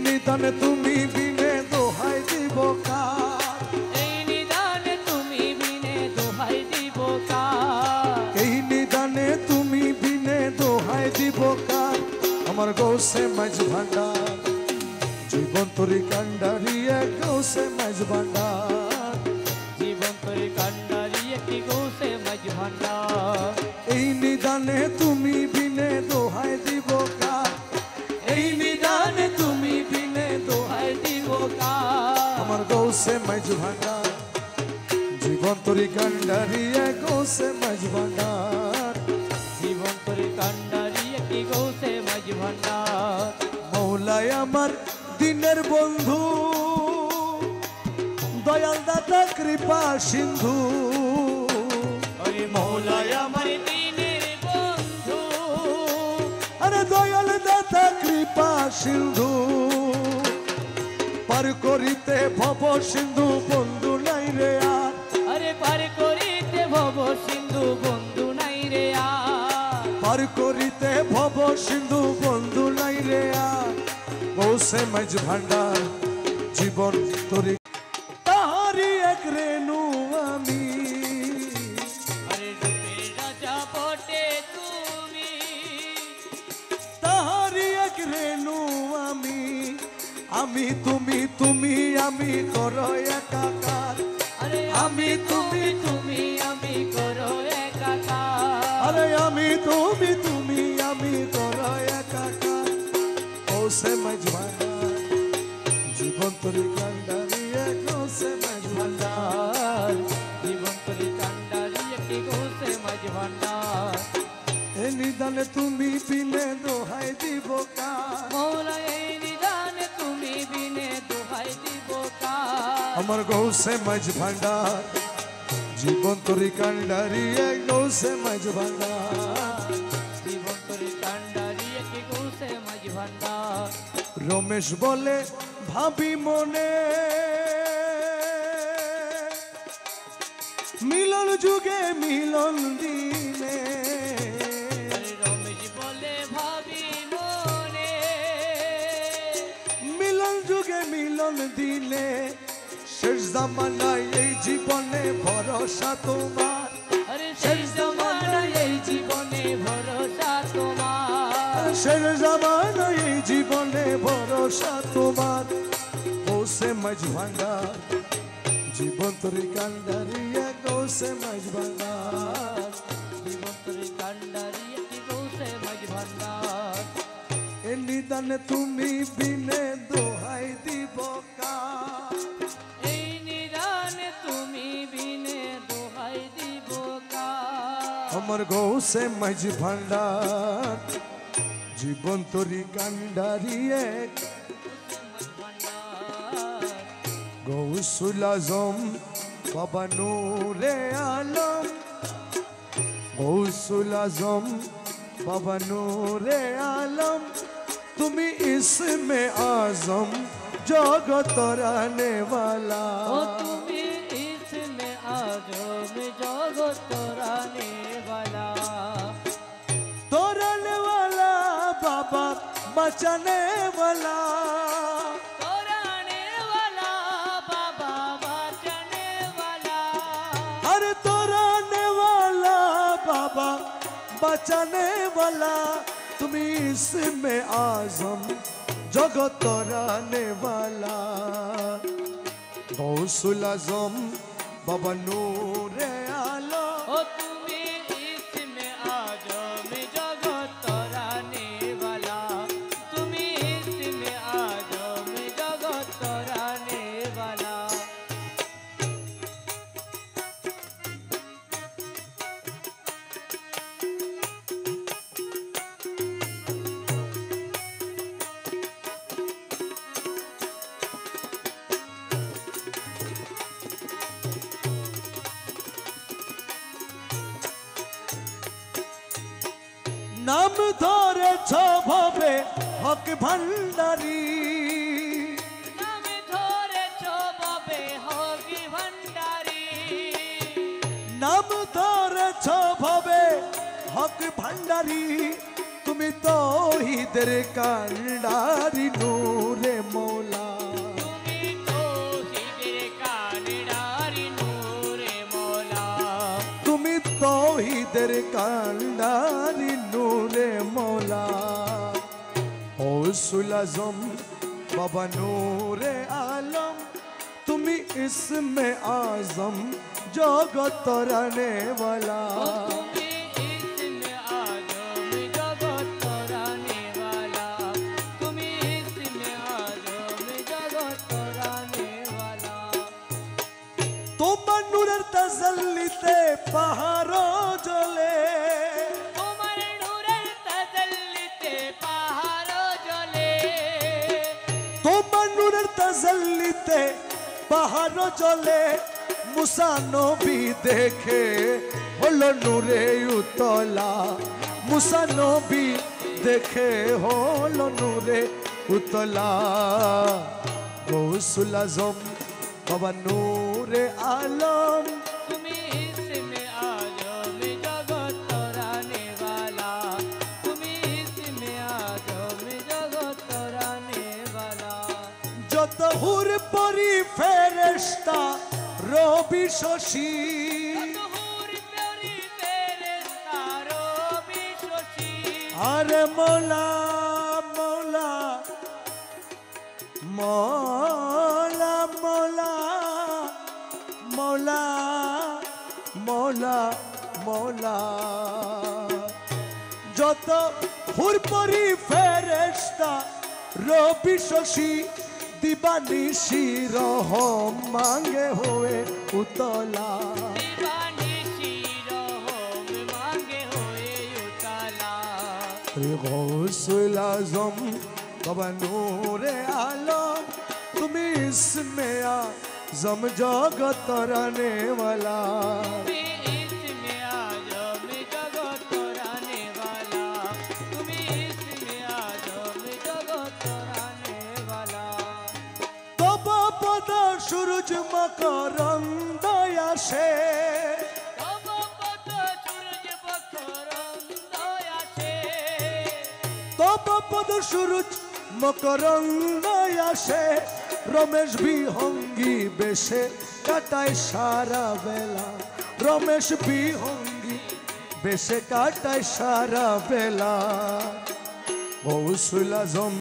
নিদানে তুমি বিনে দোহাই দিব কার, এই নিদানে তুমি বিনে দোহাই দিব কার, এই নিদানে তুমি বিনে দোহাই দিব কার। আমার গৌসে মাঝ ভান্ডার জীবন তরি কান্ডারি এক গৌসে মাঝ ভান্ডার, জীবন তরি কান্ডারি একটি গৌসে মাঝ ভান্ডার। এই নিদানে তুমি বিনে দোহাই দিব কার, এই নিদানে তুমি বিনে দোহাই দিব কার। আমার গৌসে মাঝ ভান্ডার জীবন তরি কান্ডারি এক গৌসে মাঝ ভান্ডার, জীবন তরি কান্ডারি একটি গৌসে মাঝ ভান্ডার। মৌলাই আমার দিনের বন্ধু দয়াল দাতা কৃপা সিন্ধু, ওরে মৌলাই আমার দিনের বন্ধু, আরে দয়াল দাতা কৃপা সিন্ধু, পার করিতে ভব সিন্ধু বন্ধু নাই রে আর, আরে পার করিতে ভব সিন্ধু বন্ধু নাই রে আর, পার করিতে ভব সিন্ধু বন্ধু নাই রে আর। গৌসে মাঝ ভান্ডার জীবন তরি তাহারি এক রেণু আমি, আরে রূপের রাজা বটে তুমি, তাহারি এক রেণু আমি, আমি তুমি তুমি আমি করো একাকার, আরে আমি তুমি তুমি আমি করো একাকার, আরে আমি তুমি তুমি আমি করো একাকার। গৌসে মাঝ ভান্ডার জীবন তরি কান্ডারি এক গৌসে মাঝ ভান্ডার, জীবন তরি কান্ডারি একটি গৌসে মাঝ ভান্ডার। এ নিদানে তুমি বিনে দোহাই দিব কার, মৌলা এই নিদানে তুমি বিনে দোহাই দিব কার। আমার গৌসে মাঝ ভান্ডার জীবন তরি কান্ডারি এক গৌসে মাঝ ভান্ডার, জীবন তরি কান্ডারি একটি গৌসে মাঝ ভান্ডার। রমেশ বলে ভাবি মনে মিলন যুগে মিলন দিনে, আরে রমেশ বলে ভাবি মনে, মিলন যুগে মিলন দিনে, শেষ জামানায় এই জীবনে ভরসা তোমার, আরে শেষ জমানায় এই জীবনে ভরসা তোমার, শেষ জামানায় এই জীবনে ভরসা তোমার। গৌসে মাঝ ভান্ডার জীবন তরি কান্ডারি এক গৌসে মাঝ ভান্ডার, জীবন তরি কান্ডারি একটি গৌসে মাঝ ভান্ডার। এ নিদানে তুমি বিনে দোহাই দিব কার, এই নিদানে তুমি বিনে দোহাই দিব কার। আমার গৌসে মাঝ ভান্ডার জীবন তরি কান্ডারি এক গৌসুল আজম বাবা নূরে আলম, গৌসুল আজম বাবা নূরে আলম, তুমি ইসমে আজম জগত রানে वाला, ও তুমি ইসমে আজম জগত রানে वाला, तोरने वाला बाबा बचाने वाला, तोराने वाला बाबा बचाने वाला, अरे तोरने वाला बाबा बचाने वाला, तुम इसमें आजम जगत राने वाला, गौसुल आजम बाबा नूरे आलम, ও তুমি ইসমে আজম জগত রানে वाला, তুমি ইসমে আজম জগত রানে वाला। नाम धरे छभे हक भंडारी, নাম ধরেছ বাবে হকি ভান্ডারি, नाम धरे छभे हक भंडारी, তুমি তৌহিদের কান্ডারি নূরে রূপের কান্ডারি নূরে মৌলা গৌসুল আজম বাবা নূরে আলম তুমি ইসমে আজম জগত রানে वाला তুমি ইসমে আজম জগত তরানে वाला তুমি ইসমে আজম জগত তরানে वाला তোমার নূরের তাজাল্লিতে পাহাড় জ্বলে তোমার নূরের তাজাল্লিতে পাহাড় জ্বলে তোমার নূরের তাজাল্লিতে পাহাড় জ্বলে মুসা নবী দেখে হলো নূরে উতলা মুসা নবী দেখে হলো নূরে উতলা গৌসুল আজম বাবা নূরে আলম তুমি ইসমে আজম জগত তরানে वाला তুমি ইসমে আজম জগত তরানে वाला যত হুর পরি ফেরেশতা রবি শশী হুর পরি ফেরেশতা রবি শশী আরে মৌলা মৌলা মৌলা মৌলা মৌলা মৌলা মৌলা যত হুরপরি ফেরেশতা রবি শশী দিবানিশি রহম মাঙ্গে হয়ে উতলা দিবানিশি রহম মাঙ্গে হয়ে উতলা গৌসুল আজম বাবা নূরে আলম তুমি ইসমে আজম জগত রানে वाला তুমি ইসমে আজম জগত তরানে वाला তুমি ইসমে আজম জগত তরানে वाला তব পদ সূরজ মকরন্দ আসে তব পদ সূরজ মকরন্দ আসে তব পদ সূরজ মকরন্দ আসে রমেশ বিহঙ্গী বেশে কাটায় সারা বেলা রমেশ বিহঙ্গী বেশে কাটায় সারা বেলা গৌসুল আজম